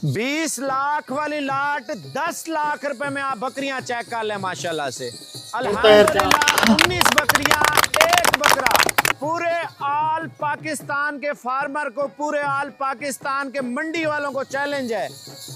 20 लाख वाली लाट 10 लाख रुपए में आप बकरियां चेक कर लें माशाल्लाह से। अल्हम्दुलिल्लाह 19 बकरियां, एक बकरा। पूरे आल पाकिस्तान के फार्मर को, पूरे आल पाकिस्तान के मंडी वालों को चैलेंज है,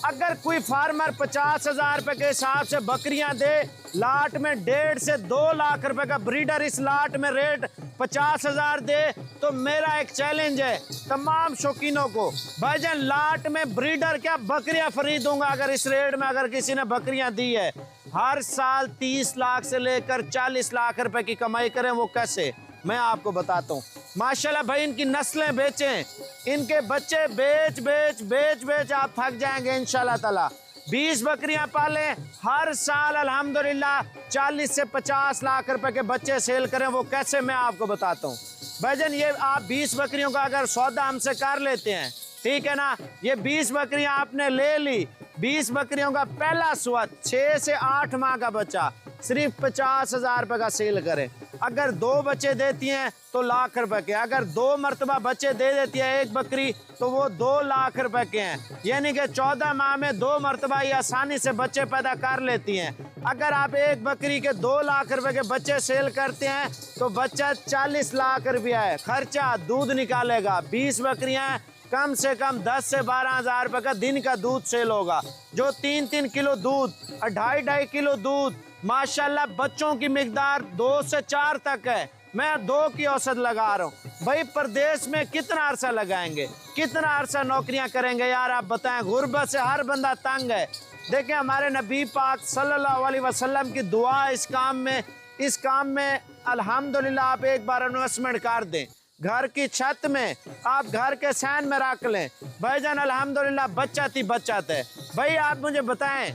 अगर कोई फार्मर 50,000 रुपए के हिसाब से बकरियां दे, लाट में 1.5 से 2 लाख रुपए का ब्रीडर इस लाट में रेट 50,000 दे, तो मेरा एक चैलेंज है तमाम शौकीनों को, भाईजान लाट में ब्रीडर क्या बकरियां खरीदूंगा अगर इस रेट में अगर किसी ने बकरियां दी है। हर साल 30 लाख से लेकर 40 लाख रुपए की कमाई करें, वो कैसे, मैं आपको बताता हूँ। माशाल्लाह भाई इनकी नस्लें बेचें, इनके बच्चे बेच बेच बेच बेच आप थक जाएंगे इंशाल्लाह ताला। 20 बकरियां पालें, हर साल अल्हम्दुलिल्लाह 40 से 50 लाख रुपए के बच्चे सेल करें, वो कैसे मैं आपको बताता हूँ। भाईजान ये आप 20 बकरियों का अगर सौदा हमसे कर लेते हैं, ठीक है ना, ये 20 बकरियां आपने ले ली, 20 बकरियों का पहला सुअत 6 से 8 माह का बच्चा सिर्फ 50,000 रुपए का सेल करें। अगर 2 बच्चे देती हैं तो लाख रुपए के, अगर 2 मरतबा बच्चे दे देती है एक बकरी तो वो 2 लाख रुपए के हैं, यानी कि 14 माह में 2 मरतबा ये आसानी से बच्चे पैदा कर लेती हैं। अगर आप एक बकरी के 2 लाख रुपए के बच्चे सेल करते हैं तो बच्चा 40 लाख रुपया है, खर्चा दूध निकालेगा। 20 बकरियां कम से कम 10 से 12,000 रुपए का दिन का दूध सेल होगा, जो 3-3 किलो दूध, 2.5 किलो दूध, माशाल्लाह बच्चों की मिकदार 2 से 4 तक है। मैं 2 की औसत लगा रहा हूँ। भाई प्रदेश में कितना अरसा लगाएंगे, कितना अरसा नौकरियां करेंगे यार, आप बताएं। गुर्बत से हर बंदा तंग है। देखिए हमारे नबी पाक सल्लल्लाहु अलैहि वसल्लम की दुआ इस काम में अल्हम्दुलिल्लाह आप एक बार इन्वेस्टमेंट कर दें, घर की छत में, आप घर के सैन में रख लें, भाईजान अल्हम्दुलिल्लाह बचत है। भाई आप मुझे बताएं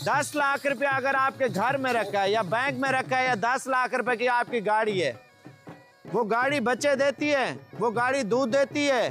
10 लाख रुपया अगर आपके घर में रखा है या बैंक में रखा है, या 10 लाख रुपए की आपकी गाड़ी है, वो गाड़ी बच्चे देती है, वो गाड़ी दूध देती है,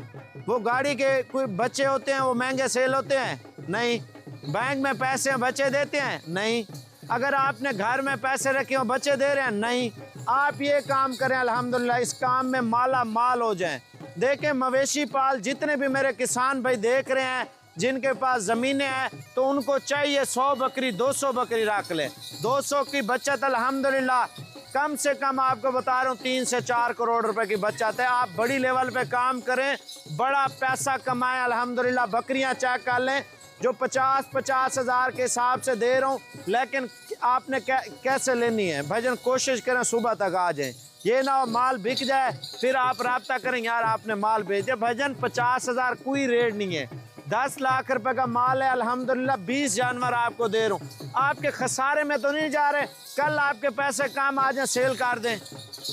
वो गाड़ी के कोई बच्चे होते हैं वो महंगे सेल होते हैं? नहीं। बैंक में पैसे बच्चे देते हैं? नहीं। अगर आपने घर में पैसे रखे हो बच्चे दे रहे हैं? नहीं। आप ये काम करें अल्हम्दुलिल्लाह, इस काम में माला माल हो जाएं। देखें मवेशी पाल जितने भी मेरे किसान भाई देख रहे हैं जिनके पास ज़मीनें हैं, तो उनको चाहिए 100 बकरी 200 बकरी रख लें। 200 की बचत अल्हम्दुलिल्लाह कम से कम आपको बता रहा हूँ 3 से 4 करोड़ रुपए की बचत है। आप बड़ी लेवल पे काम करें, बड़ा पैसा कमाएं अल्हम्दुलिल्लाह। बकरियां चेक कर लें जो 50 हज़ार के हिसाब से दे रहा हूँ, लेकिन आपने कैसे लेनी है भाईजान, कोशिश करें सुबह तक आ जाएं। ये ना माल बिक जाए फिर आप राब्ता करें यार आपने माल भेज दिया। भाईजान 50,000 कोई रेट नहीं है, 10 लाख रुपए का माल है अल्हम्दुलिल्लाह। 20 जानवर आपको दे रहा हूँ, आपके खसारे में तो नहीं जा रहे, कल आपके पैसे काम आ जाए सेल कर दें,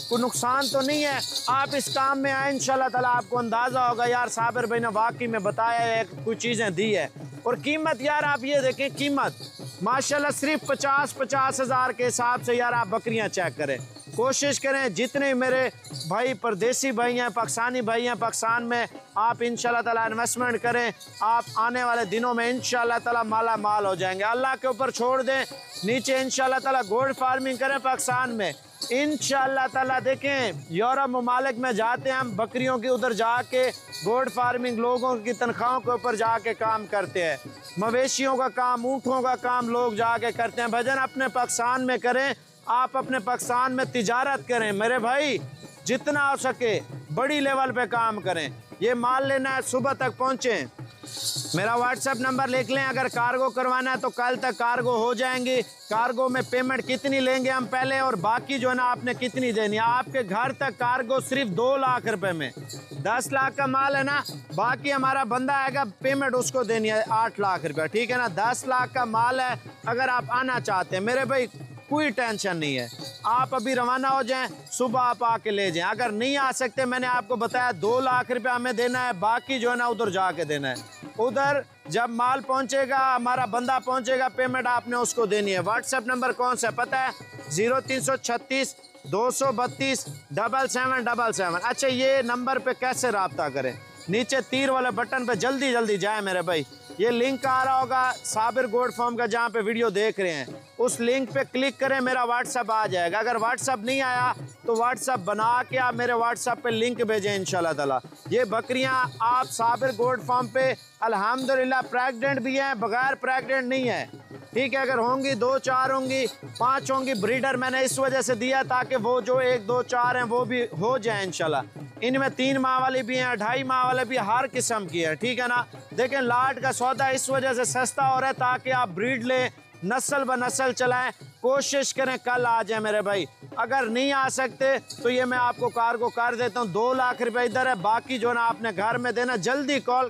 कोई नुकसान तो नहीं है। आप इस काम में आए इंशाल्लाह ताला, आपको अंदाज़ा होगा यार साबिर भाई ने वाकई में बताया है, कुछ चीज़ें दी है। और कीमत यार आप ये देखें, कीमत माशाल्लाह सिर्फ 50 हज़ार के हिसाब से यार आप बकरियां चेक करें। कोशिश करें जितने मेरे भाई परदेसी भाई हैं, पाकिस्तानी भाई हैं पाकिस्तान में, आप इंशाल्लाह ताला इन्वेस्टमेंट करें, आप आने वाले दिनों में इंशाल्लाह ताला माला माल हो जाएंगे। अल्लाह के ऊपर छोड़ दें, नीचे इंशाल्लाह ताला गोल्ड फार्मिंग करें पाकिस्तान में इंशाल्लाह ताला। देखें यूरोप ममालिक में जाते हैं हम, बकरियों के उधर जाके गोल्ड फार्मिंग लोगों की तनख्वाहों के ऊपर जाके काम करते हैं, मवेशियों का काम, ऊँटों का काम लोग जाके करते हैं। भजन अपने पाकिस्तान में करें, आप अपने पाकिस्तान में तिजारत करें मेरे भाई, जितना हो सके बड़ी लेवल पे काम करें। ये माल लेना है सुबह तक पहुँचें, मेरा व्हाट्सएप नंबर लिख लें। अगर कार्गो करवाना है तो कल तक कार्गो हो जाएंगी। कार्गो में पेमेंट कितनी लेंगे हम पहले, और बाकी जो है ना आपने कितनी देनी है। आपके घर तक कार्गो सिर्फ 2 लाख रुपए में, 10 लाख का माल है ना, बाकी हमारा बंदा आएगा, पेमेंट उसको देनी है 8 लाख रुपया, ठीक है ना। 10 लाख का माल है। अगर आप आना चाहते हैं मेरे भाई कोई टेंशन नहीं है, आप अभी रवाना हो जाएं, सुबह आप आके ले जाएं। अगर नहीं आ सकते, मैंने आपको बताया 2 लाख रुपया हमें देना है, बाकी जो है ना उधर जाके देना है। उधर जब माल पहुंचेगा, हमारा बंदा पहुंचेगा, पेमेंट आपने उसको देनी है। व्हाट्सएप नंबर कौन सा पता है? 0336 232 7777। अच्छा ये नंबर पे कैसे रब्ता करें? नीचे तीर वाले बटन पे जल्दी जल्दी जाए मेरे भाई। ये लिंक आ रहा होगा साबिर गोट फार्म का, जहाँ पे वीडियो देख रहे हैं उस लिंक पे क्लिक करें, मेरा व्हाट्सअप आ जाएगा। अगर व्हाट्सअप नहीं आया तो व्हाट्सअप बना के आप मेरे व्हाट्सअप पे लिंक भेजें इंशाल्लाह ताला। ये बकरियां आप साबिर गोट फार्म पे अल्हम्दुलिल्लाह प्रेग्नेंट भी हैं, बगैर प्रेग्नेंट नहीं है, ठीक है। अगर होंगी 2 4 होंगी 5 होंगी, ब्रीडर मैंने इस वजह से दिया ताकि वो जो 1 2 4 हैं वो भी हो जाए इंशाल्लाह। इनमें 3 माह वाली भी हैं, 2.5 माह वाले भी, हर किस्म की है, ठीक है ना। देखें लाट का सौदा इस वजह से सस्ता हो रहा है ताकि आप ब्रीड लें, नस्ल ब नस्ल चलाएं, कोशिश करें कल आ जाए मेरे भाई। अगर नहीं आ सकते तो ये मैं आपको कार्गो कर देता हूँ। 2 लाख रुपए इधर है, बाकी जो ना आपने घर में देना। जल्दी कॉल